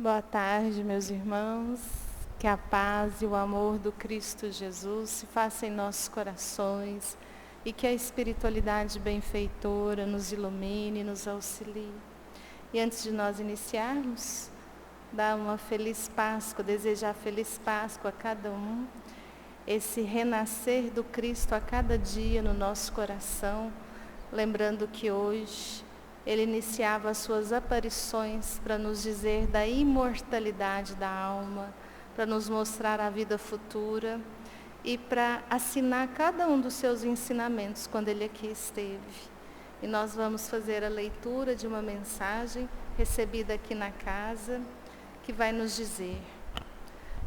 Boa tarde, meus irmãos. Que a paz e o amor do Cristo Jesus se façam em nossos corações e que a espiritualidade benfeitora nos ilumine e nos auxilie. E antes de nós iniciarmos, dar uma feliz Páscoa, desejar feliz Páscoa a cada um, esse renascer do Cristo a cada dia no nosso coração, lembrando que hoje ele iniciava as suas aparições para nos dizer da imortalidade da alma, para nos mostrar a vida futura e para assinar cada um dos seus ensinamentos quando ele aqui esteve. E nós vamos fazer a leitura de uma mensagem recebida aqui na casa, que vai nos dizer: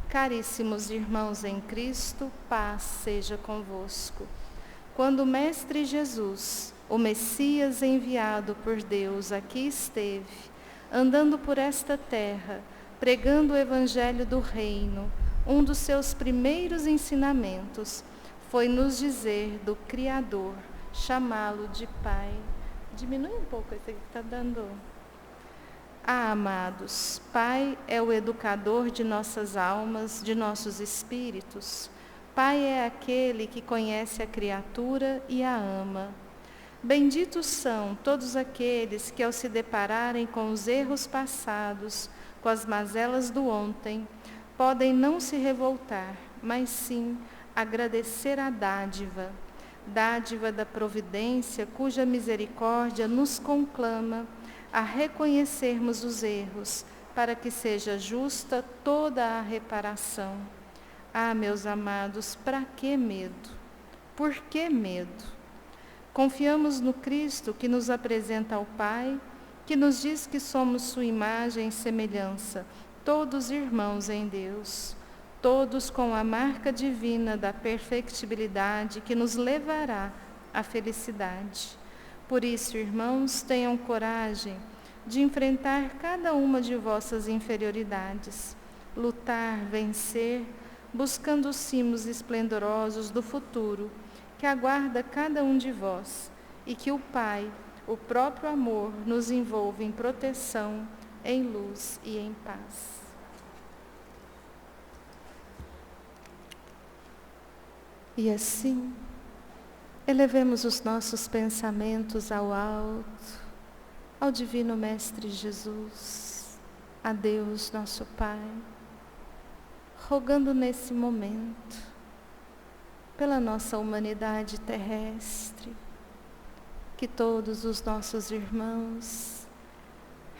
Caríssimos irmãos em Cristo, paz seja convosco. Quando o Mestre Jesus, o Messias enviado por Deus, aqui esteve, andando por esta terra, pregando o Evangelho do Reino, um dos seus primeiros ensinamentos foi nos dizer do Criador, chamá-lo de Pai. Diminui um pouco esse aqui que está dando. Ah, amados, Pai é o educador de nossas almas, de nossos espíritos. Pai é aquele que conhece a criatura e a ama. Benditos são todos aqueles que, ao se depararem com os erros passados, com as mazelas do ontem, podem não se revoltar, mas sim agradecer a dádiva da providência, cuja misericórdia nos conclama a reconhecermos os erros, para que seja justa toda a reparação. Ah, meus amados, para que medo? Por que medo? Confiamos no Cristo que nos apresenta ao Pai, que nos diz que somos sua imagem e semelhança, todos irmãos em Deus, todos com a marca divina da perfectibilidade que nos levará à felicidade. Por isso, irmãos, tenham coragem de enfrentar cada uma de vossas inferioridades, lutar, vencer, buscando os cimos esplendorosos do futuro que aguarda cada um de vós, e que o Pai, o próprio amor, nos envolva em proteção, em luz e em paz. E assim, elevemos os nossos pensamentos ao alto, ao Divino Mestre Jesus, a Deus nosso Pai, rogando nesse momento pela nossa humanidade terrestre, que todos os nossos irmãos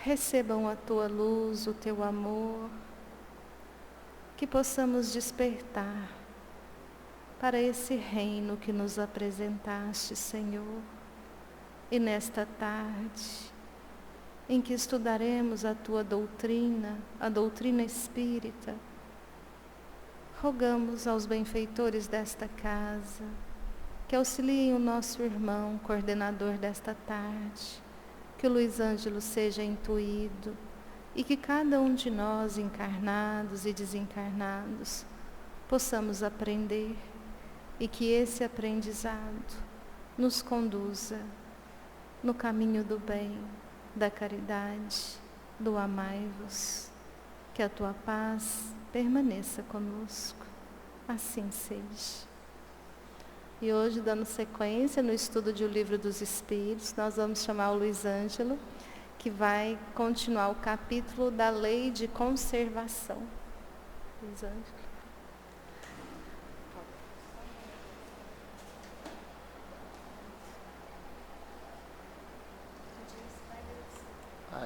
recebam a tua luz, o teu amor, que possamos despertar para esse reino que nos apresentaste, Senhor. E nesta tarde, em que estudaremos a tua doutrina, a doutrina espírita, rogamos aos benfeitores desta casa que auxiliem o nosso irmão, coordenador desta tarde, que o Luiz Ângelo seja intuído e que cada um de nós, encarnados e desencarnados, possamos aprender e que esse aprendizado nos conduza no caminho do bem, da caridade, do amai-vos. Que a tua paz permaneça conosco. Assim seja. E hoje, dando sequência no estudo de O Livro dos Espíritos, nós vamos chamar o Luiz Ângelo, que vai continuar o capítulo da Lei de Conservação. Luiz Ângelo.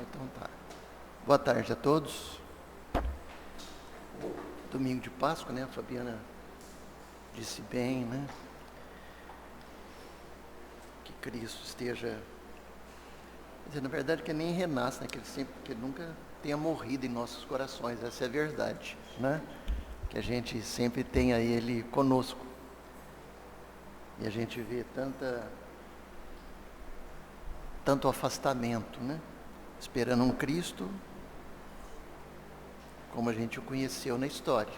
Então tá. Boa tarde a todos. Domingo de Páscoa, né? A Fabiana disse bem, né? Que Cristo esteja... Quer dizer, na verdade, que nem renasce, né? Que ele nunca tenha morrido em nossos corações. Essa é a verdade, né? Que a gente sempre tenha Ele conosco. E a gente vê tanto afastamento, né? Esperando um Cristo como a gente o conheceu na história.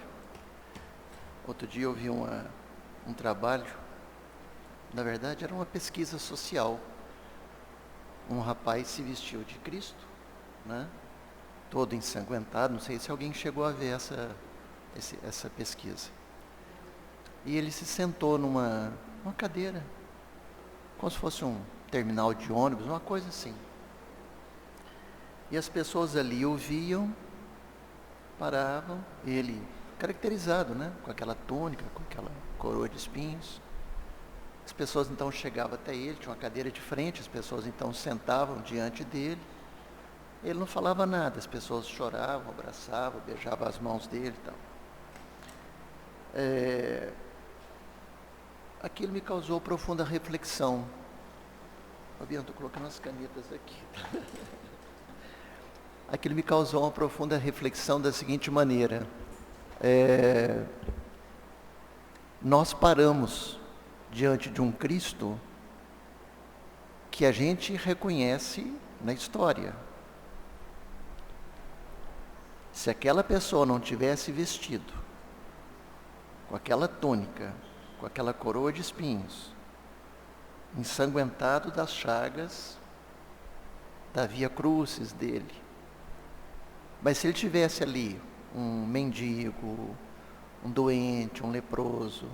Outro dia eu vi um trabalho, na verdade era uma pesquisa social. Um rapaz se vestiu de Cristo, né? todo ensanguentado. Não sei se alguém chegou a ver essa pesquisa. E ele se sentou numa cadeira, como se fosse um terminal de ônibus, uma coisa assim. E as pessoas ali o viam, paravam, ele caracterizado, né, com aquela túnica, com aquela coroa de espinhos. As pessoas então chegavam até ele, tinha uma cadeira de frente, as pessoas então sentavam diante dele. Ele não falava nada, as pessoas choravam, abraçavam, beijavam as mãos dele e tal. Aquilo me causou profunda reflexão. Fabiano, estou colocando as canetas aqui. Aquilo me causou uma profunda reflexão da seguinte maneira. Nós paramos diante de um Cristo que a gente reconhece na história. Se aquela pessoa não tivesse vestido com aquela túnica, com aquela coroa de espinhos, ensanguentado das chagas da via crucis dele, mas se ele tivesse ali um mendigo, um doente, um leproso,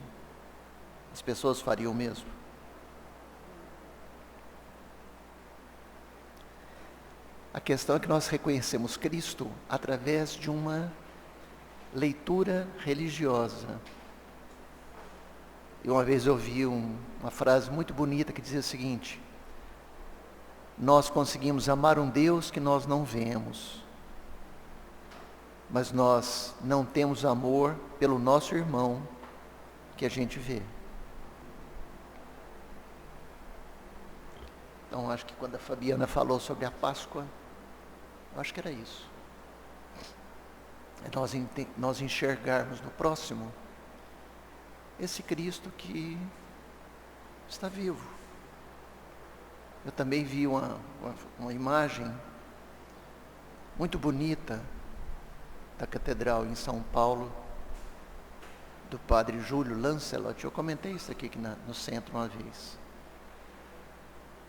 as pessoas fariam o mesmo? A questão é que nós reconhecemos Cristo através de uma leitura religiosa. E uma vez eu ouvi uma frase muito bonita que dizia o seguinte: nós conseguimos amar um Deus que nós não vemos, mas nós não temos amor pelo nosso irmão que a gente vê. Então acho que quando a Fabiana falou sobre a Páscoa, eu acho que era isso. É nós enxergarmos no próximo esse Cristo que está vivo. Eu também vi uma imagem muito bonita da catedral em São Paulo, do padre Júlio Lancelot. Eu comentei isso aqui no centro uma vez.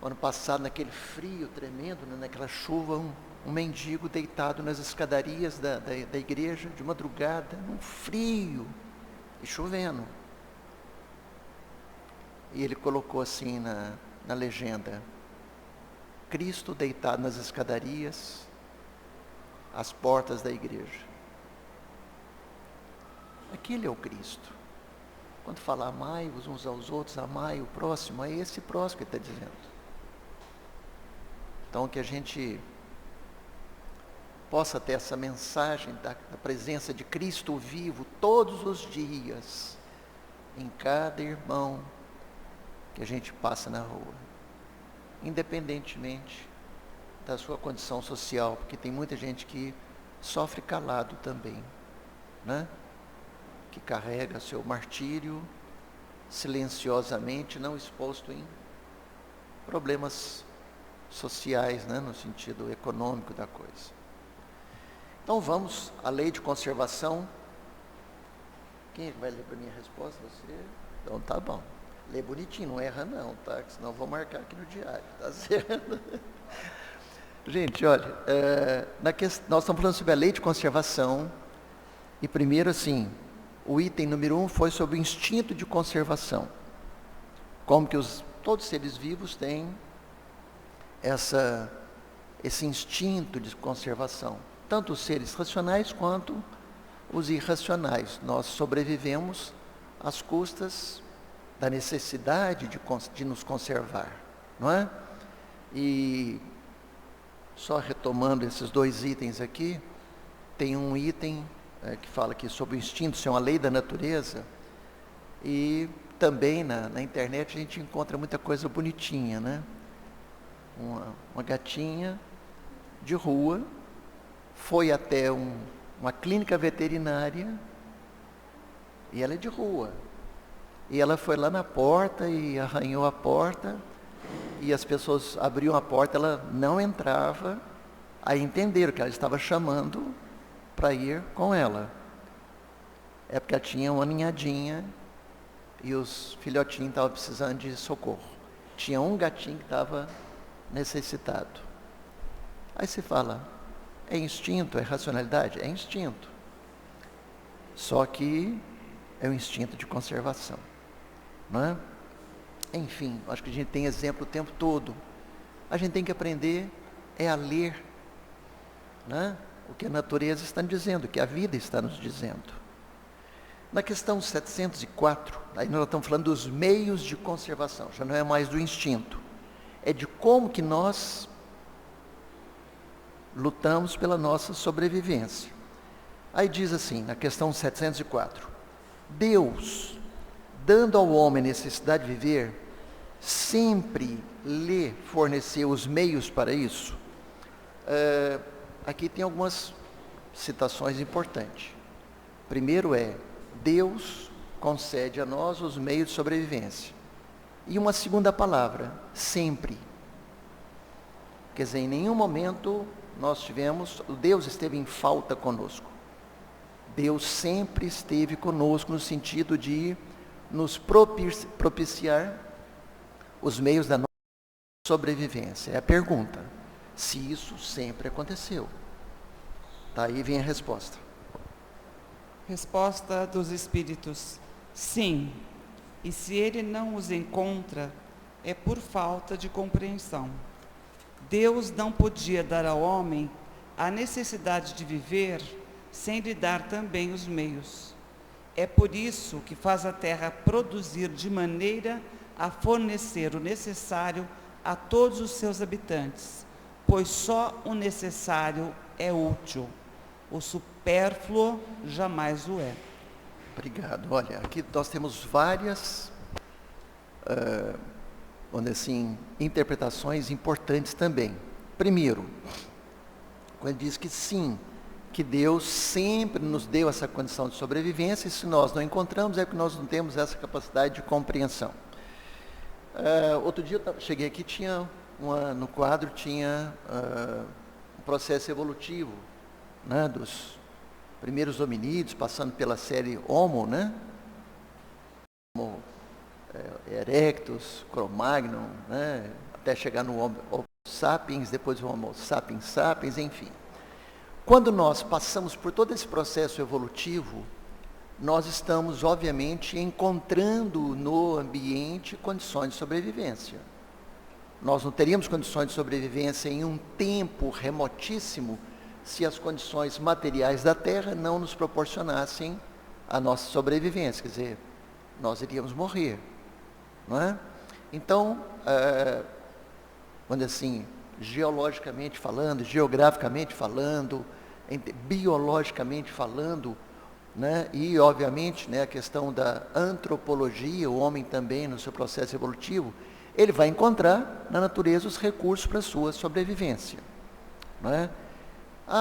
Ano passado, naquele frio tremendo, naquela chuva, um mendigo deitado nas escadarias da igreja, de madrugada, num frio, e chovendo. E ele colocou assim na legenda: Cristo deitado nas escadarias, às portas da igreja. Aquele é o Cristo. Quando fala amai-vos uns aos outros, amai o próximo, é esse próximo que ele está dizendo. Então que a gente possa ter essa mensagem da presença de Cristo vivo todos os dias, em cada irmão que a gente passa na rua, independentemente da sua condição social, porque tem muita gente que sofre calado também, né? Que carrega seu martírio silenciosamente, não exposto em problemas sociais, né? No sentido econômico da coisa. Então vamos à lei de conservação. Quem vai ler para mim a resposta? Você? Então tá bom. Lê bonitinho, não erra não, tá? Senão eu vou marcar aqui no diário, tá certo? Gente, olha, nós estamos falando sobre a lei de conservação. E primeiro assim, o item número 1 foi sobre o instinto de conservação. Como que todos os seres vivos têm esse instinto de conservação. Tanto os seres racionais quanto os irracionais. Nós sobrevivemos às custas da necessidade de nos conservar, não é? E só retomando esses dois itens aqui, tem um item que fala aqui sobre o instinto ser uma lei da natureza, e também na internet a gente encontra muita coisa bonitinha, né? Uma gatinha de rua foi até uma clínica veterinária, e ela é de rua. E ela foi lá na porta e arranhou a porta, e as pessoas abriam a porta, ela não entrava. Aí entenderam que ela estava chamando para ir com ela. É porque ela tinha uma ninhadinha e os filhotinhos estavam precisando de socorro. Tinha um gatinho que estava necessitado. Aí você fala, É instinto, é racionalidade? É instinto. Só que é um instinto de conservação, não é? Enfim, acho que a gente tem exemplo o tempo todo. A gente tem que aprender a ler, né? O que a natureza está dizendo, o que a vida está nos dizendo. Na questão 704, aí nós estamos falando dos meios de conservação, já não é mais do instinto. É de como que nós lutamos pela nossa sobrevivência. Aí diz assim, na questão 704, Deus, dando ao homem necessidade de viver, sempre lhe forneceu os meios para isso. Aqui tem algumas citações importantes. Primeiro Deus concede a nós os meios de sobrevivência. E uma segunda palavra, sempre. Quer dizer, em nenhum momento Deus esteve em falta conosco. Deus sempre esteve conosco no sentido de nos propiciar os meios da nossa sobrevivência. É a pergunta, se isso sempre aconteceu. Daí vem a resposta. Resposta dos Espíritos: sim, e se ele não os encontra, é por falta de compreensão. Deus não podia dar ao homem a necessidade de viver sem lhe dar também os meios. É por isso que faz a terra produzir de maneira a fornecer o necessário a todos os seus habitantes, pois só o necessário é útil, o supérfluo jamais o é. Obrigado. Olha, aqui nós temos várias, interpretações importantes também. Primeiro, quando diz que sim, que Deus sempre nos deu essa condição de sobrevivência, e se nós não encontramos, é porque nós não temos essa capacidade de compreensão. Outro dia eu cheguei aqui, no quadro tinha um processo evolutivo, né, dos primeiros hominídeos, passando pela série Homo, né? Homo erectus, Cro-Magnon, né? Até chegar no Homo sapiens, depois o Homo sapiens sapiens, enfim. Quando nós passamos por todo esse processo evolutivo, nós estamos, obviamente, encontrando no ambiente condições de sobrevivência. Nós não teríamos condições de sobrevivência em um tempo remotíssimo se as condições materiais da Terra não nos proporcionassem a nossa sobrevivência. Quer dizer, nós iríamos morrer, não é? Então, vamos dizer assim, geologicamente falando, geograficamente falando, biologicamente falando, né? E, obviamente, né, a questão da antropologia, o homem também, no seu processo evolutivo, ele vai encontrar na natureza os recursos para a sua sobrevivência, não é?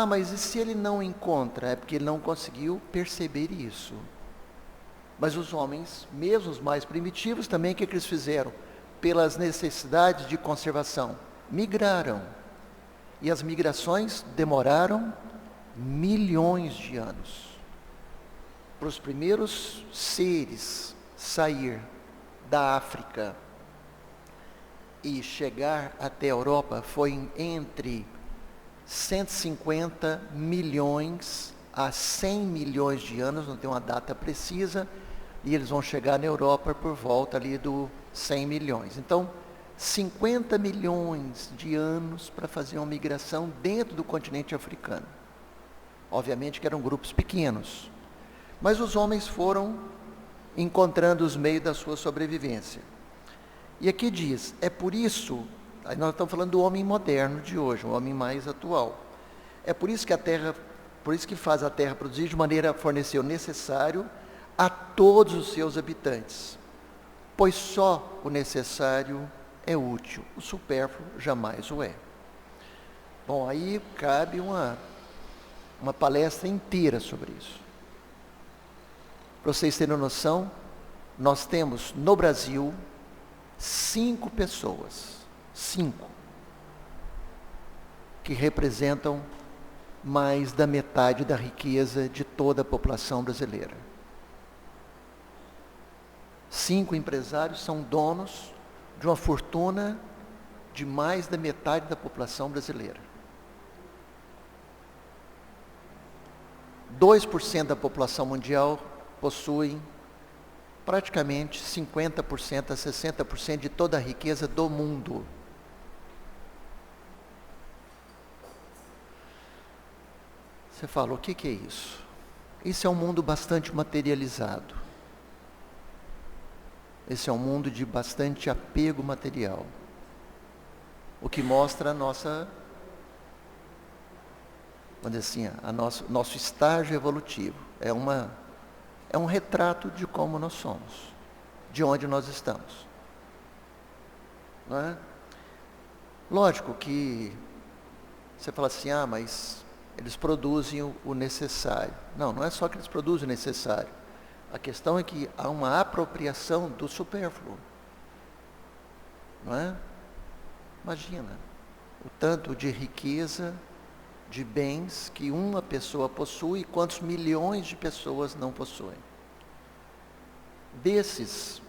Mas e se ele não encontra? É porque ele não conseguiu perceber isso. Mas os homens, mesmo os mais primitivos, também, o que eles fizeram? Pelas necessidades de conservação, migraram. E as migrações demoraram milhões de anos. Para os primeiros seres sair da África e chegar até a Europa, foi entre 150 milhões a 100 milhões de anos, não tem uma data precisa, e eles vão chegar na Europa por volta ali do 100 milhões. Então, 50 milhões de anos para fazer uma migração dentro do continente africano. Obviamente que eram grupos pequenos, mas os homens foram encontrando os meios da sua sobrevivência. E aqui diz, é por isso, aí nós estamos falando do homem moderno de hoje, o homem mais atual. É por isso que faz a terra produzir de maneira a fornecer o necessário a todos os seus habitantes, pois só o necessário é útil, o supérfluo jamais o é. Bom, aí cabe uma palestra inteira sobre isso. Para vocês terem noção, nós temos no Brasil 5 pessoas, 5, que representam mais da metade da riqueza de toda a população brasileira. 5 empresários são donos de uma fortuna de mais da metade da população brasileira. 2% da população mundial possuem praticamente 50% a 60% de toda a riqueza do mundo. Você fala, o que é isso? Isso é um mundo bastante materializado. Esse é um mundo de bastante apego material. O que mostra a nossa, vamos dizer assim, nosso estágio evolutivo. É um retrato de como nós somos, de onde nós estamos. Não é? Lógico que você fala assim, mas eles produzem o necessário. Não, não é só que eles produzem o necessário. A questão é que há uma apropriação do supérfluo. Não é? Imagina o tanto de riqueza, de bens que uma pessoa possui e quantos milhões de pessoas não possuem. Desses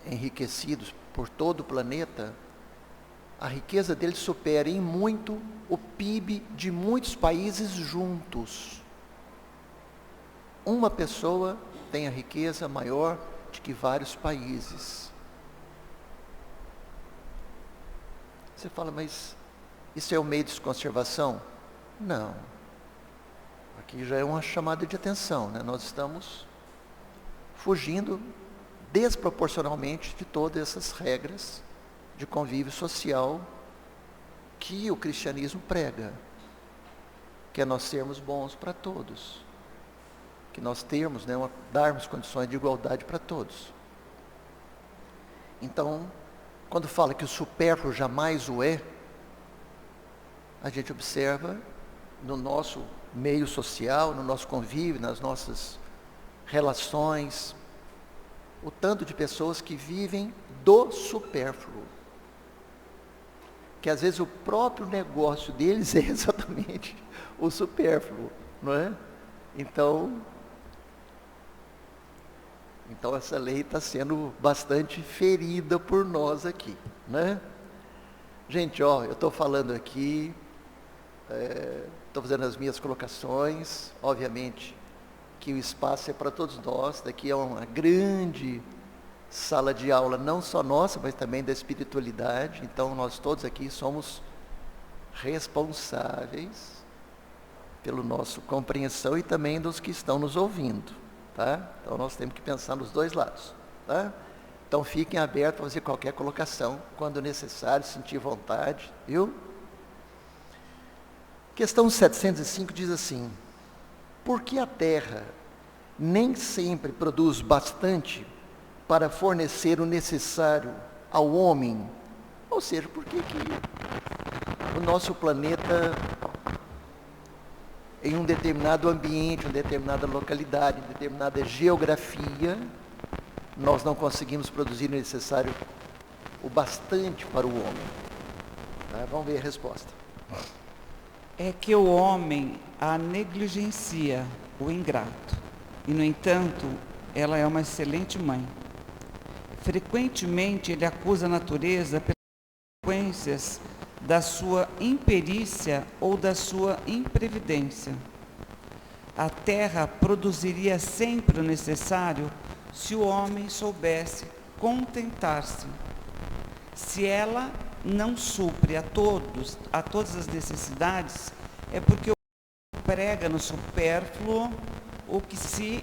enriquecidos por todo o planeta, a riqueza deles supera em muito o PIB de muitos países juntos. Uma pessoa tem a riqueza maior do que vários países. Você fala, mas isso é o meio de conservação? Não. Aqui já é uma chamada de atenção, né? Nós estamos fugindo desproporcionalmente de todas essas regras de convívio social que o cristianismo prega, que é nós sermos bons para todos, que nós termos, darmos condições de igualdade para todos. Então, quando fala que o supérfluo jamais o é, a gente observa no nosso meio social, no nosso convívio, nas nossas relações, o tanto de pessoas que vivem do supérfluo. Que às vezes o próprio negócio deles é exatamente o supérfluo, não é? Então essa lei está sendo bastante ferida por nós aqui, né? Gente, eu estou falando aqui, estou fazendo as minhas colocações, obviamente que o espaço é para todos nós, daqui é uma grande sala de aula, não só nossa, mas também da espiritualidade, então nós todos aqui somos responsáveis pela nossa compreensão e também dos que estão nos ouvindo, tá? Então nós temos que pensar nos dois lados, tá? Então fiquem abertos para fazer qualquer colocação, quando necessário, sentir vontade, viu? Questão 705 diz assim: por que a terra nem sempre produz bastante para fornecer o necessário ao homem? Ou seja, por que o nosso planeta, em um determinado ambiente, uma determinada localidade, em determinada geografia, nós não conseguimos produzir o necessário, o bastante para o homem? Tá? Vamos ver a resposta. É que o homem a negligencia, o ingrato, e no entanto, ela é uma excelente mãe. Frequentemente ele acusa a natureza pelas consequências da sua imperícia ou da sua imprevidência. A terra produziria sempre o necessário se o homem soubesse contentar-se. Se ela não supre a todas as necessidades, é porque o homem prega no supérfluo o que se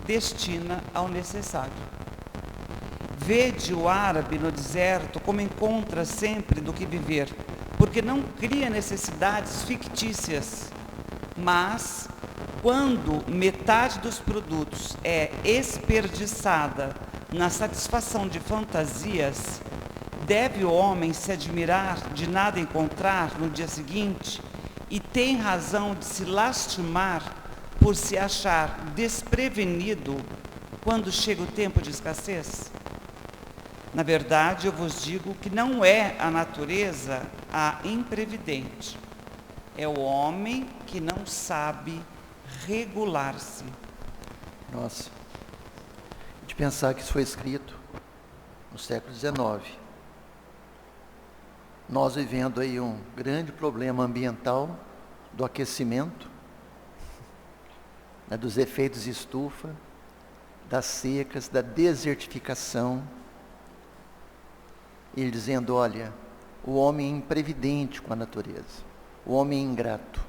destina ao necessário. Vede o árabe no deserto como encontra sempre do que viver, porque não cria necessidades fictícias, mas quando metade dos produtos é desperdiçada na satisfação de fantasias, deve o homem se admirar de nada encontrar no dia seguinte e tem razão de se lastimar por se achar desprevenido quando chega o tempo de escassez? Na verdade, eu vos digo que não é a natureza a imprevidente, é o homem que não sabe regular-se. Nossa, de pensar que isso foi escrito no século XIX. Nós vivendo aí um grande problema ambiental do aquecimento, né, dos efeitos de estufa, das secas, da desertificação. Ele dizendo, olha, o homem é imprevidente com a natureza, o homem é ingrato,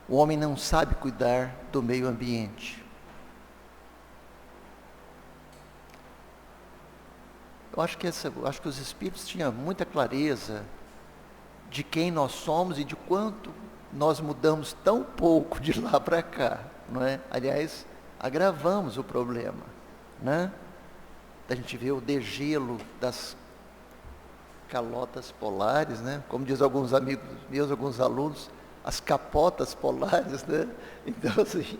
o homem não sabe cuidar do meio ambiente. Eu acho que os Espíritos tinham muita clareza de quem nós somos e de quanto nós mudamos tão pouco de lá para cá, não é? Aliás, agravamos o problema, né? A gente vê o degelo das calotas polares, né? Como diz alguns amigos meus, alguns alunos, as capotas polares, né? Então, assim,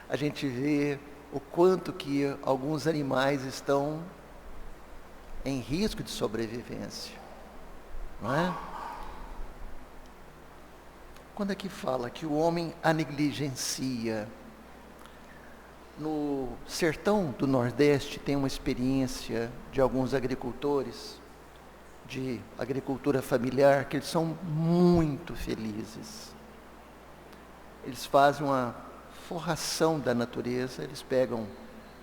a gente vê o quanto que alguns animais estão em risco de sobrevivência, não é? Quando aqui fala que o homem a negligencia, no sertão do Nordeste tem uma experiência de alguns agricultores, de agricultura familiar, que eles são muito felizes. Eles fazem uma forração da natureza, eles pegam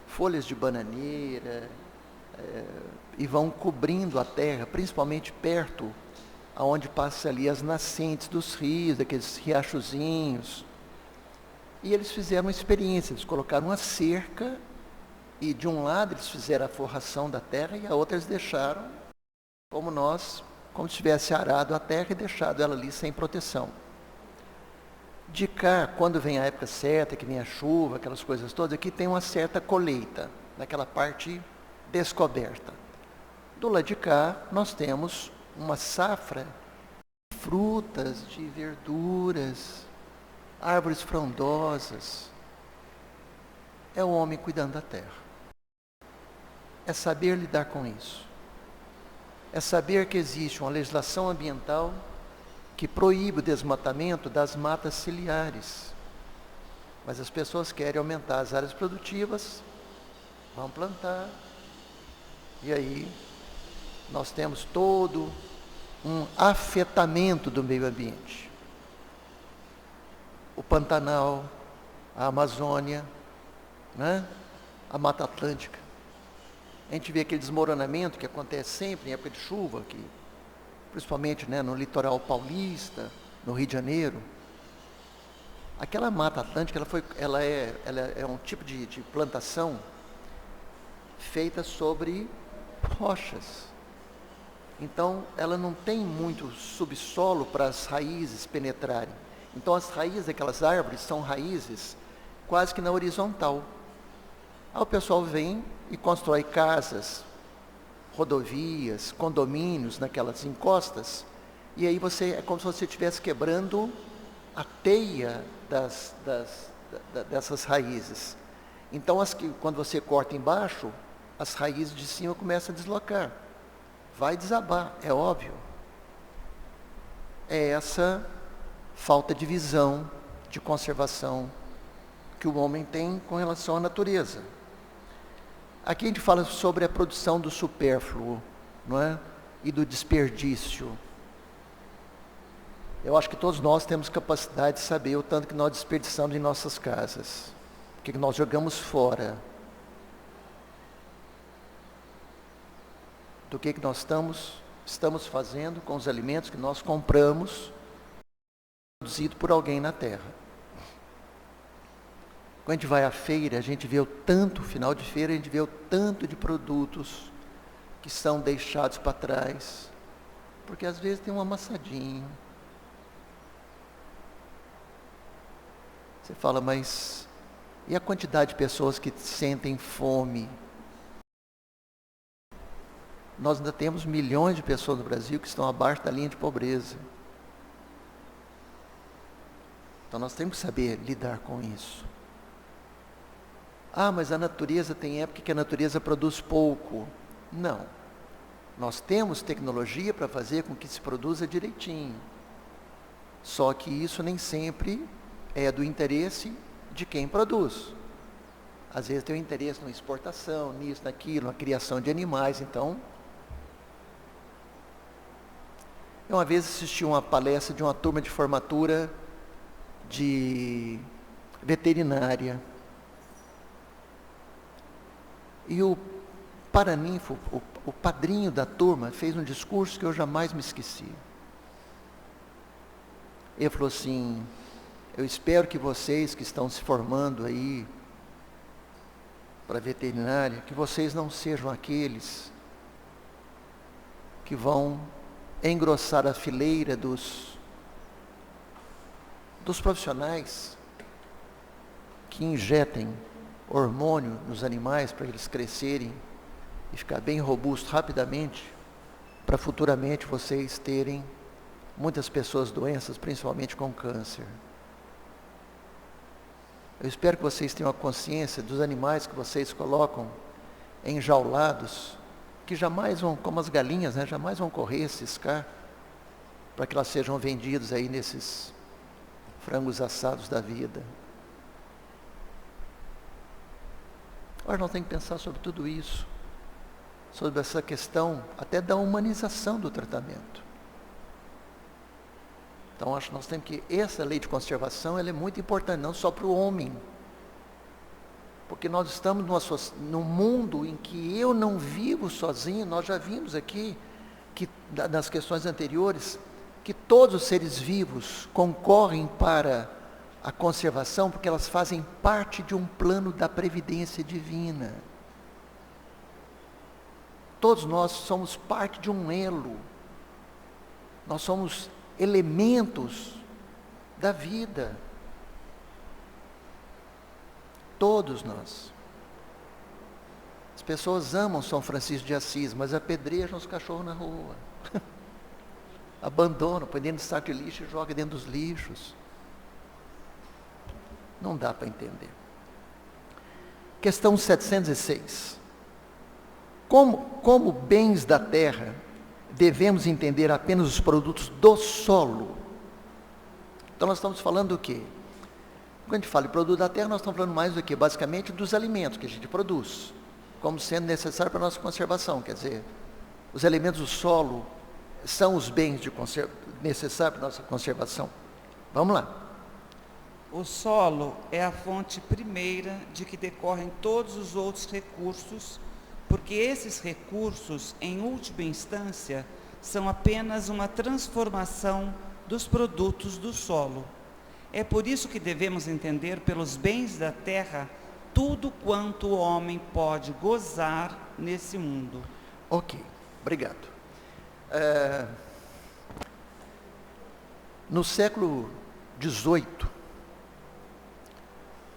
folhas de bananeira, e vão cobrindo a terra, principalmente perto aonde passa ali as nascentes dos rios, daqueles riachozinhos. E eles fizeram uma experiência, eles colocaram uma cerca e de um lado eles fizeram a forração da terra e a outra eles deixaram como se tivesse arado a terra e deixado ela ali sem proteção. De cá, quando vem a época certa, que vem a chuva, aquelas coisas todas, aqui tem uma certa colheita, naquela parte descoberta. Do lado de cá, nós temos uma safra de frutas, de verduras, árvores frondosas. É o homem cuidando da terra. É saber lidar com isso. É saber que existe uma legislação ambiental que proíbe o desmatamento das matas ciliares. Mas as pessoas querem aumentar as áreas produtivas, vão plantar, e aí nós temos todo um afetamento do meio ambiente. O Pantanal, a Amazônia, né? A Mata Atlântica. A gente vê aquele desmoronamento que acontece sempre em época de chuva, principalmente, né, no litoral paulista, no Rio de Janeiro. Aquela Mata Atlântica, ela é um tipo de plantação feita sobre rochas. Então, ela não tem muito subsolo para as raízes penetrarem. Então, as raízes daquelas árvores são raízes quase que na horizontal. Aí o pessoal vem e constrói casas, rodovias, condomínios naquelas encostas, e aí é como se você estivesse quebrando a teia dessas raízes. Então, quando você corta embaixo, as raízes de cima começam a deslocar. Vai desabar, é óbvio. É essa falta de visão, de conservação que o homem tem com relação à natureza. Aqui a gente fala sobre a produção do supérfluo, não é? E do desperdício. Eu acho que todos nós temos capacidade de saber o tanto que nós desperdiçamos em nossas casas, o que nós jogamos fora, do que nós estamos fazendo com os alimentos que nós compramos, produzido por alguém na terra. Quando a gente vai à feira, a gente vê final de feira, a gente vê o tanto de produtos que são deixados para trás, porque às vezes tem um amassadinho. Você fala, mas e a quantidade de pessoas que sentem fome? Nós ainda temos milhões de pessoas no Brasil que estão abaixo da linha de pobreza. Então nós temos que saber lidar com isso. Ah, mas a natureza tem época que a natureza produz pouco. Não. Nós temos tecnologia para fazer com que se produza direitinho. Só que isso nem sempre é do interesse de quem produz. Às vezes tem o interesse na exportação, nisso, naquilo, na criação de animais. Então, eu uma vez assisti uma palestra de uma turma de formatura veterinária. E o paraninfo, o padrinho da turma, fez um discurso que eu jamais me esqueci. Ele falou assim: eu espero que vocês que estão se formando aí para veterinária, que vocês não sejam aqueles que vão engrossar a fileira dos profissionais que injetem hormônio nos animais para eles crescerem e ficar bem robustos rapidamente, para futuramente vocês terem muitas pessoas doenças, principalmente com câncer. Eu espero que vocês tenham a consciência dos animais que vocês colocam enjaulados, que jamais vão, como as galinhas, né, jamais vão correr, ciscar, para que elas sejam vendidas aí nesses frangos assados da vida. Agora nós temos que pensar sobre tudo isso, sobre essa questão até da humanização do tratamento. Então acho que nós temos que, essa lei de conservação, ela é muito importante, não só para o homem, porque nós estamos num mundo em que eu não vivo sozinho. Nós já vimos aqui, que nas questões anteriores, que todos os seres vivos concorrem para a conservação, porque elas fazem parte de um plano da previdência divina. Todos nós somos parte de um elo, nós somos elementos da vida. Todos nós. As pessoas amam São Francisco de Assis, mas apedrejam os cachorros na rua. Abandonam, põe dentro de saco de lixo e joga dentro dos lixos. Não dá para entender. Questão 706. Como bens da terra, devemos entender apenas os produtos do solo? Então nós estamos falando do quê? Quando a gente fala de produto da terra, nós estamos falando mais do que? Basicamente dos alimentos que a gente produz, como sendo necessário para a nossa conservação. Quer dizer, os elementos do solo são os bens necessários para a nossa conservação. Vamos lá. O solo é a fonte primeira de que decorrem todos os outros recursos, porque esses recursos, em última instância, são apenas uma transformação dos produtos do solo. É por isso que devemos entender pelos bens da terra tudo quanto o homem pode gozar nesse mundo. Ok, obrigado. No século XVIII,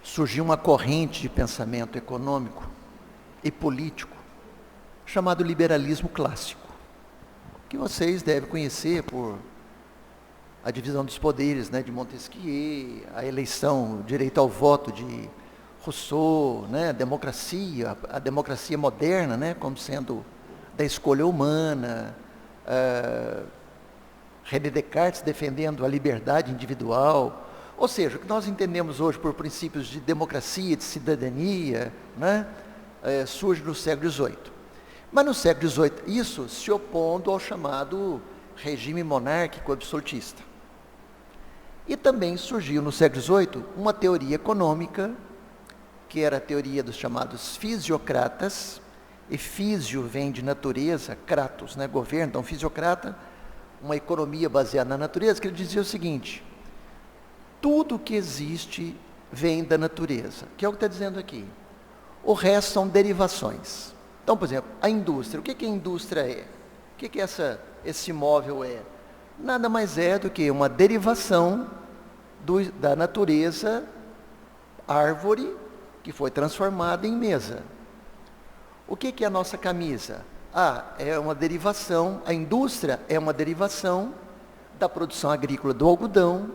surgiu uma corrente de pensamento econômico e político chamado liberalismo clássico, que vocês devem conhecer por a divisão dos poderes, né, de Montesquieu, a eleição, o direito ao voto de Rousseau, né, a democracia moderna, né, como sendo da escolha humana, René Descartes defendendo a liberdade individual. Ou seja, o que nós entendemos hoje por princípios de democracia, de cidadania, né, surge no século XVIII. Mas no século XVIII, isso se opondo ao chamado regime monárquico absolutista. E também surgiu no século XVIII uma teoria econômica, que era a teoria dos chamados fisiocratas, e físio vem de natureza, kratos, né, governo, então fisiocrata, uma economia baseada na natureza, que ele dizia o seguinte: tudo que existe vem da natureza, que é o que está dizendo aqui. O resto são derivações. Então, por exemplo, a indústria. O que a indústria é? O que esse imóvel é? Nada mais é do que uma derivação da natureza, árvore, que foi transformada em mesa. O que é a nossa camisa? É uma derivação, a indústria é uma derivação da produção agrícola do algodão,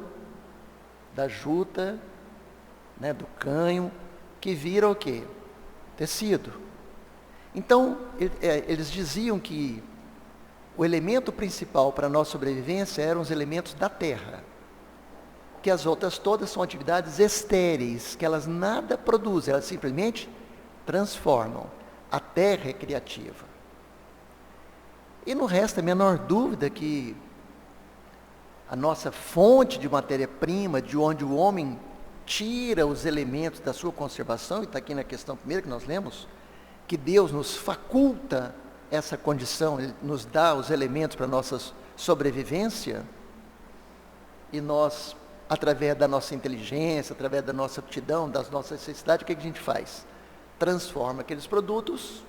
da juta, né, do canho, que vira o quê? Tecido. Então, eles diziam que o elemento principal para a nossa sobrevivência eram os elementos da terra, que as outras todas são atividades estéreis, que elas nada produzem, elas simplesmente transformam. A terra é criativa. E não resta a menor dúvida que a nossa fonte de matéria-prima, de onde o homem tira os elementos da sua conservação, e está aqui na questão primeira que nós lemos, que Deus nos faculta essa condição, Ele nos dá os elementos para a nossa sobrevivência, e nós, através da nossa inteligência, através da nossa aptidão, das nossas necessidades, o que a gente faz? Transforma aqueles produtos,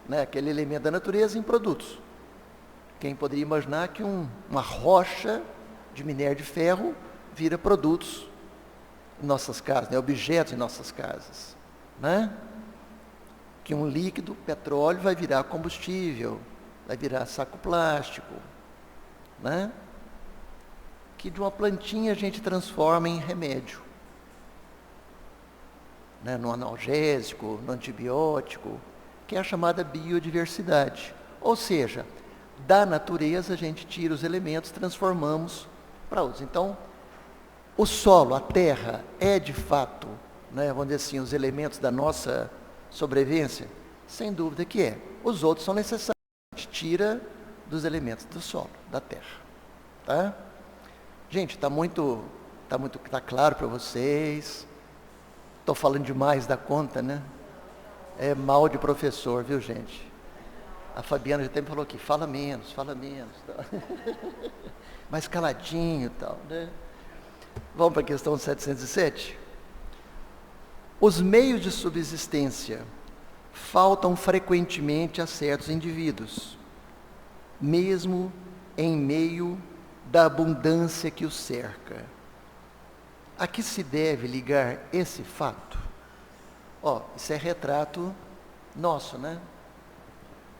né, aquele elemento da natureza, em produtos. Quem poderia imaginar que uma rocha de minério de ferro vira produtos em nossas casas, né, objetos em nossas casas, né? Que um líquido, petróleo, vai virar combustível, vai virar saco plástico, né? Que de uma plantinha a gente transforma em remédio, né? No analgésico, no antibiótico, que é a chamada biodiversidade. Ou seja, da natureza a gente tira os elementos, transformamos para outros. Então, o solo, a terra, é de fato, né, vamos dizer assim, os elementos da nossa sobrevivência? Sem dúvida que é. Os outros são necessários. A gente tira dos elementos do solo, da terra. Tá? Gente, tá claro para vocês. Estou falando demais da conta, né? É mal de professor, viu, gente? A Fabiana já até me falou aqui, fala menos. Tal. Mais caladinho e tal, né? Vamos para a questão 707? Os meios de subsistência faltam frequentemente a certos indivíduos, mesmo em meio da abundância que os cerca. A que se deve ligar esse fato? Isso é retrato nosso, né?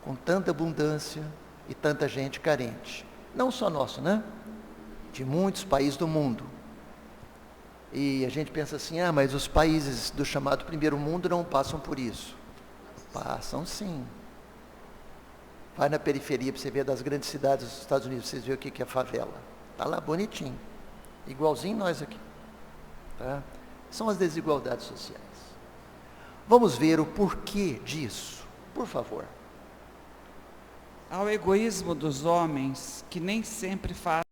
Com tanta abundância e tanta gente carente. Não só nosso, né? De muitos países do mundo. E a gente pensa assim, mas os países do chamado primeiro mundo não passam por isso. Passam sim. Vai na periferia para você ver das grandes cidades dos Estados Unidos, vocês verem o que é favela. Está lá bonitinho. Igualzinho nós aqui. Tá? São as desigualdades sociais. Vamos ver o porquê disso, por favor. Ao egoísmo dos homens, que nem sempre fazem,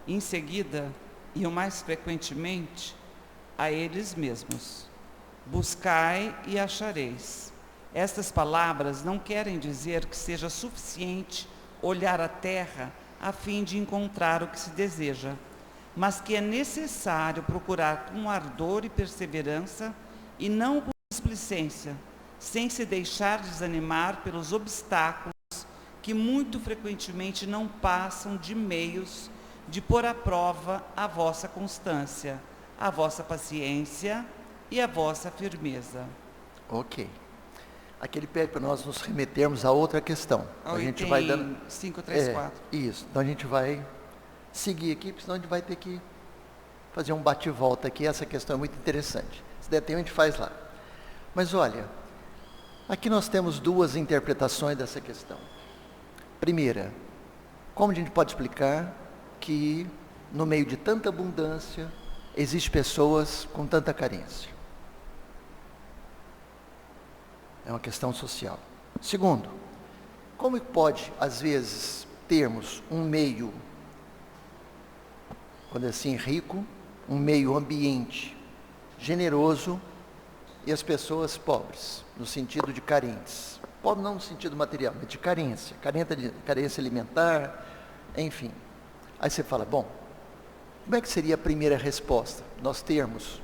em seguida, e o mais frequentemente, a eles mesmos. Buscai e achareis. Estas palavras não querem dizer que seja suficiente olhar a terra a fim de encontrar o que se deseja, mas que é necessário procurar com ardor e perseverança e não com displicência, sem se deixar desanimar pelos obstáculos que muito frequentemente não passam de meios de pôr à prova a vossa constância, a vossa paciência e a vossa firmeza. Ok. Aqui ele pede para nós nos remetermos a outra questão. A gente vai dando 534. Isso. Então a gente vai seguir aqui, porque senão a gente vai ter que fazer um bate-volta aqui. Essa questão é muito interessante. Se der tempo, a gente faz lá. Mas olha, aqui nós temos duas interpretações dessa questão. Primeira, como a gente pode explicar que no meio de tanta abundância existem pessoas com tanta carência? É uma questão social. Segundo, como pode, às vezes, termos um meio, quando assim, rico, um meio ambiente generoso e as pessoas pobres, no sentido de carentes? Pobre não no sentido material, mas de carência, carência alimentar, enfim. Aí você fala, bom, como é que seria a primeira resposta? Nós termos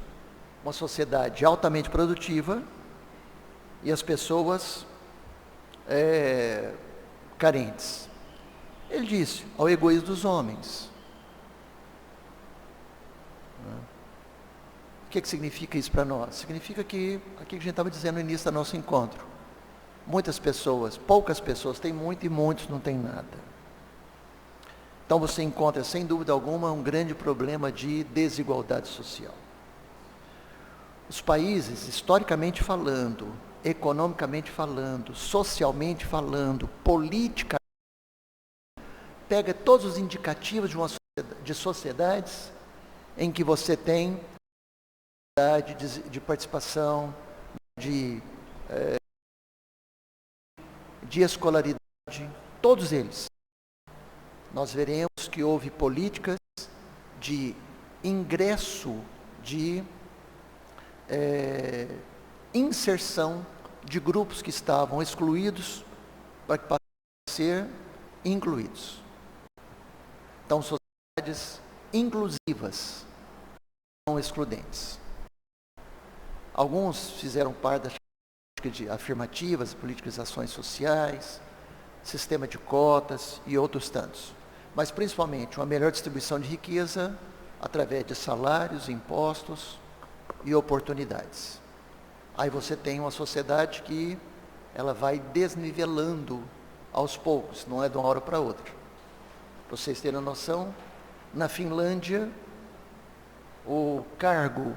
uma sociedade altamente produtiva e as pessoas carentes. Ele disse, ao egoísmo dos homens. O que significa isso para nós? Significa que, aquilo que a gente estava dizendo no início do nosso encontro, muitas pessoas, poucas pessoas têm muito e muitos não têm nada. Então você encontra, sem dúvida alguma, um grande problema de desigualdade social. Os países, historicamente falando, economicamente falando, socialmente falando, politicamente, pega todos os indicativos de sociedades em que você tem de participação, de escolaridade, todos eles. Nós veremos que houve políticas de ingresso de inserção de grupos que estavam excluídos para que passassem a ser incluídos. Então, sociedades inclusivas, não excludentes. Alguns fizeram parte das políticas de afirmativas, políticas de ações sociais, sistema de cotas e outros tantos. Mas, principalmente, uma melhor distribuição de riqueza através de salários, impostos e oportunidades. Aí você tem uma sociedade que ela vai desnivelando aos poucos, não é de uma hora para outra. Para vocês terem noção, na Finlândia, o cargo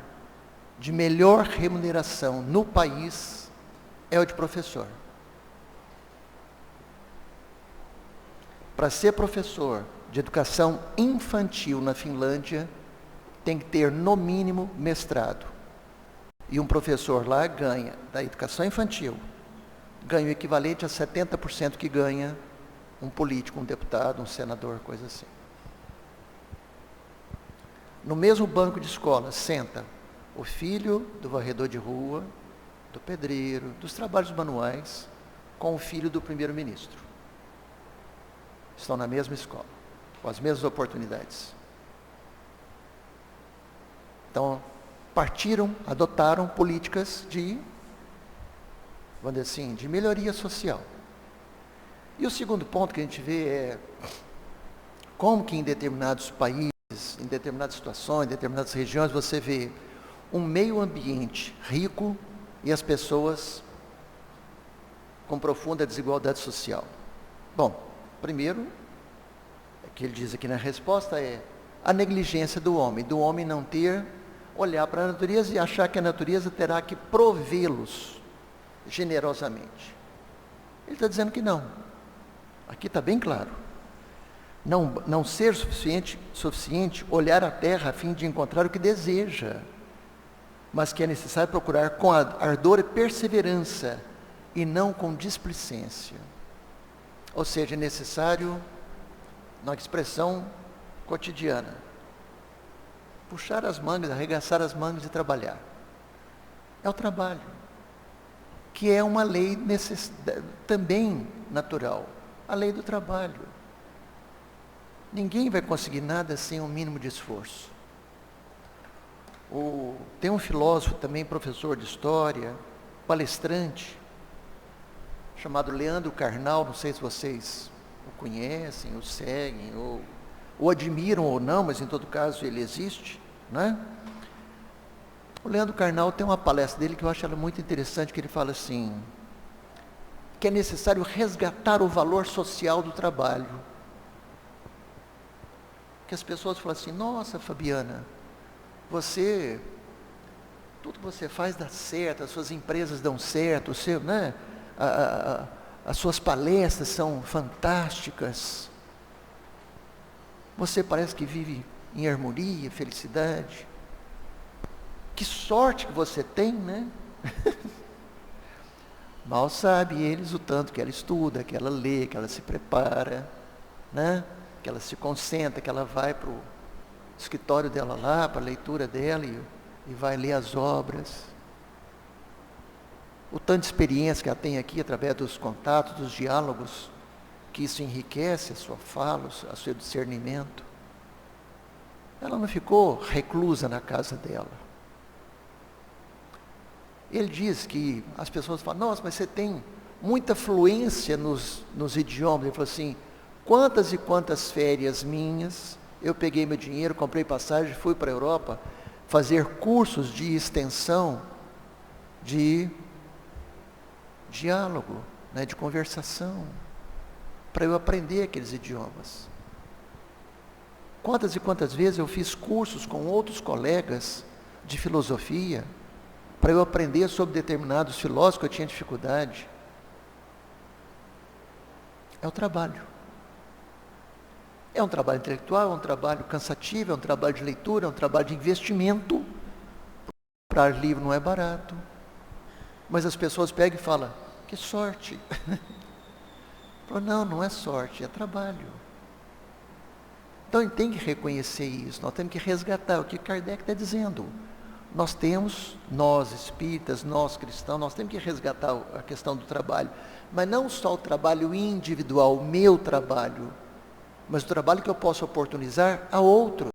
de melhor remuneração no país é o de professor. Para ser professor de educação infantil na Finlândia, tem que ter no mínimo mestrado. E um professor lá ganha, da educação infantil, ganha o equivalente a 70% que ganha um político, um deputado, um senador, coisa assim. No mesmo banco de escola senta o filho do varredor de rua, do pedreiro, dos trabalhos manuais, com o filho do primeiro-ministro. Estão na mesma escola, com as mesmas oportunidades. Então, adotaram políticas de, vamos dizer assim, de melhoria social. E o segundo ponto que a gente vê é como que em determinados países, em determinadas situações, em determinadas regiões, você vê um meio ambiente rico e as pessoas com profunda desigualdade social. Bom, primeiro, o que ele diz aqui na resposta é a negligência do homem não olhar para a natureza e achar que a natureza terá que provê-los generosamente. Ele está dizendo que não. Aqui está bem claro. Não ser suficiente olhar a terra a fim de encontrar o que deseja, mas que é necessário procurar com ardor e perseverança e não com displicência. Ou seja, é necessário, na expressão cotidiana, puxar as mangas, arregaçar as mangas e trabalhar. É o trabalho, que é uma lei também natural, a lei do trabalho. Ninguém vai conseguir nada sem um mínimo de esforço. Tem um filósofo também, professor de história, palestrante, chamado Leandro Carnal, não sei se vocês o conhecem, o seguem, ou o admiram ou não, mas em todo caso ele existe, né? O Leandro Carnal tem uma palestra dele que eu acho ela muito interessante, que ele fala assim, que é necessário resgatar o valor social do trabalho. Que as pessoas falam assim, nossa, Fabiana, tudo que você faz dá certo, as suas empresas dão certo, né? As suas palestras são fantásticas. Você parece que vive em harmonia, felicidade. Que sorte que você tem, né? Mal sabe eles o tanto que ela estuda, que ela lê, que ela se prepara, né? Que ela se concentra, que ela vai para o escritório dela lá, para a leitura dela e vai ler as obras. O tanto de experiência que ela tem aqui, através dos contatos, dos diálogos, que isso enriquece a sua fala, o seu discernimento. Ela não ficou reclusa na casa dela. Ele diz que as pessoas falam, nossa, mas você tem muita fluência nos idiomas. Ele falou assim, quantas e quantas férias minhas, eu peguei meu dinheiro, comprei passagem, fui para a Europa fazer cursos de extensão, de diálogo, né, de conversação, para eu aprender aqueles idiomas. Quantas e quantas vezes eu fiz cursos com outros colegas de filosofia, para eu aprender sobre determinados filósofos que eu tinha dificuldade. É o trabalho. É um trabalho intelectual, é um trabalho cansativo, é um trabalho de leitura, é um trabalho de investimento. Comprar livro não é barato. Mas as pessoas pegam e falam, que sorte. Não, não é sorte, é trabalho. Então a gente tem que reconhecer isso, nós temos que resgatar o que Kardec está dizendo. nós espíritas, nós cristãos, nós temos que resgatar a questão do trabalho. Mas não só o trabalho individual, o meu trabalho, mas o trabalho que eu posso oportunizar a outros.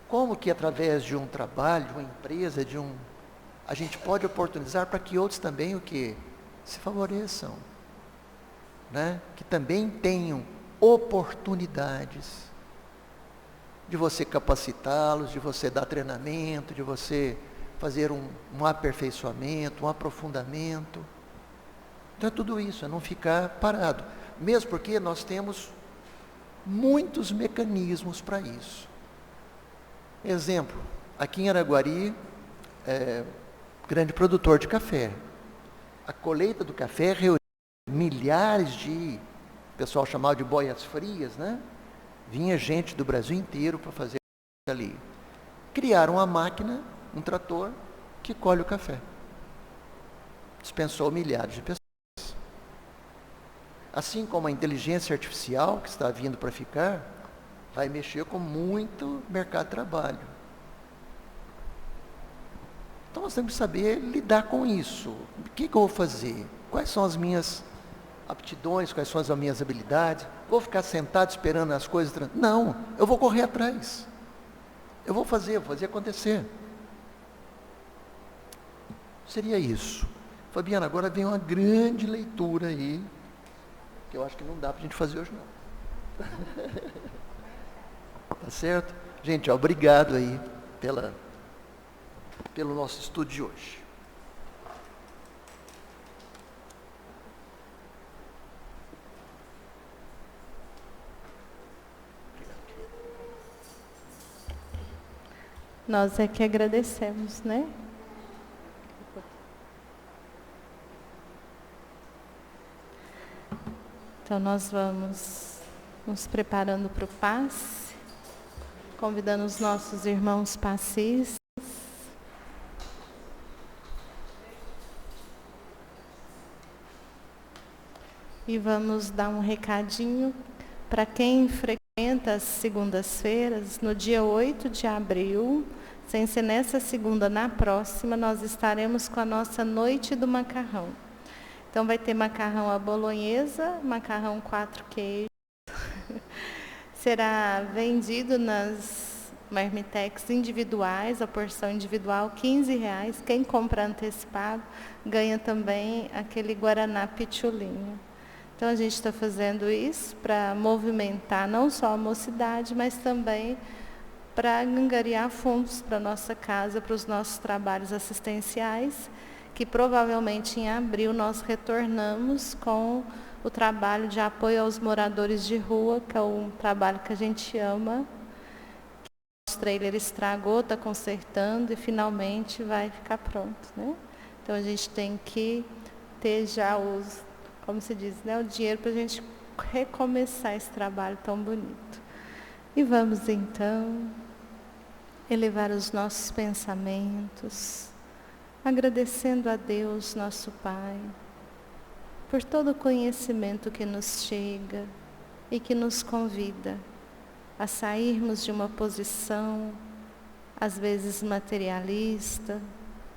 Como que através de um trabalho, de uma empresa, a gente pode oportunizar para que outros também o quê? Se favoreçam, né? Que também tenham oportunidades de você capacitá-los, de você dar treinamento, de você fazer um aperfeiçoamento, um aprofundamento. Então é tudo isso, é não ficar parado. Mesmo porque nós temos muitos mecanismos para isso. Exemplo, aqui em Araguari, grande produtor de café. A colheita do café reuniu milhares de, o pessoal chamava de boias frias, né? Vinha gente do Brasil inteiro para fazer ali. Criaram uma máquina, um trator, que colhe o café. Dispensou milhares de pessoas. Assim como a inteligência artificial, que está vindo para ficar, vai mexer com muito mercado de trabalho. Então nós temos que saber lidar com isso. O que eu vou fazer? Quais são as minhas aptidões, quais são as minhas habilidades? Vou ficar sentado esperando as coisas? Não, eu vou correr atrás. Eu vou fazer acontecer. Seria isso. Fabiana, agora vem uma grande leitura aí, que eu acho que não dá para a gente fazer hoje não. Tá certo? Gente, obrigado aí pelo nosso estudo de hoje. Nós é que agradecemos, né? Então nós vamos nos preparando para o passe, convidando os nossos irmãos passistas. E vamos dar um recadinho para quem frequenta as segundas-feiras. No dia 8 de abril, sem ser nessa segunda, na próxima, nós estaremos com a nossa Noite do Macarrão. Então vai ter macarrão à bolonhesa, macarrão 4 queijos. Será vendido nas marmitex individuais, a porção individual, R$15. Quem compra antecipado ganha também aquele guaraná pitulinho. Então a gente está fazendo isso para movimentar não só a mocidade, mas também para angariar fundos para a nossa casa, para os nossos trabalhos assistenciais, que provavelmente em abril nós retornamos com o trabalho de apoio aos moradores de rua, que é um trabalho que a gente ama. O nosso trailer estragou, está consertando e finalmente vai ficar pronto, né? Então a gente tem que ter já como se diz, né, o dinheiro para a gente recomeçar esse trabalho tão bonito. E vamos então elevar os nossos pensamentos, agradecendo a Deus, nosso Pai, por todo o conhecimento que nos chega e que nos convida a sairmos de uma posição, às vezes materialista,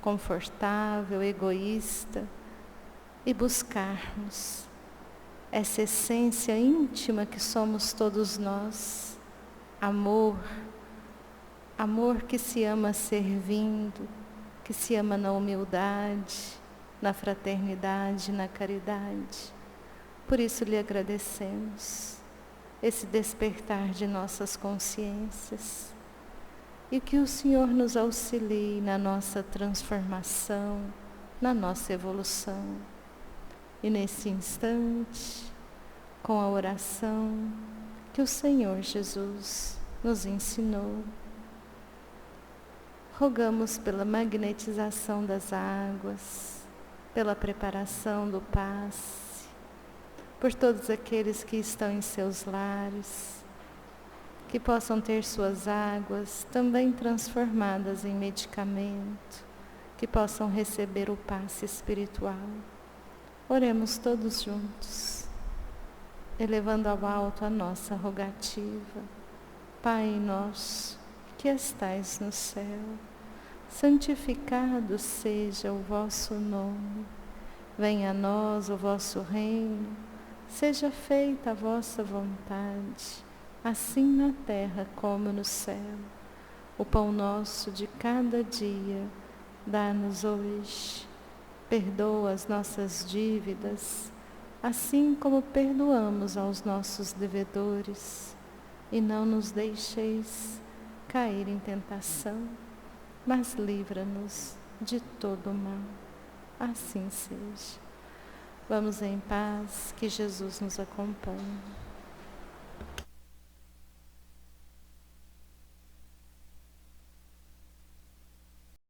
confortável, egoísta, e buscarmos essa essência íntima que somos todos nós, amor que se ama servindo, que se ama na humildade, na fraternidade, na caridade. Por isso lhe agradecemos esse despertar de nossas consciências e que o Senhor nos auxilie na nossa transformação, na nossa evolução. E nesse instante, com a oração que o Senhor Jesus nos ensinou, rogamos pela magnetização das águas, pela preparação do passe, por todos aqueles que estão em seus lares, que possam ter suas águas também transformadas em medicamento, que possam receber o passe espiritual. Oremos todos juntos, elevando ao alto a nossa rogativa. Pai nosso, que estais no céu, santificado seja o vosso nome. Venha a nós o vosso reino, seja feita a vossa vontade, assim na terra como no céu. O pão nosso de cada dia, dá-nos hoje. Perdoa as nossas dívidas, assim como perdoamos aos nossos devedores. E não nos deixeis cair em tentação, mas livra-nos de todo o mal. Assim seja. Vamos em paz, que Jesus nos acompanhe.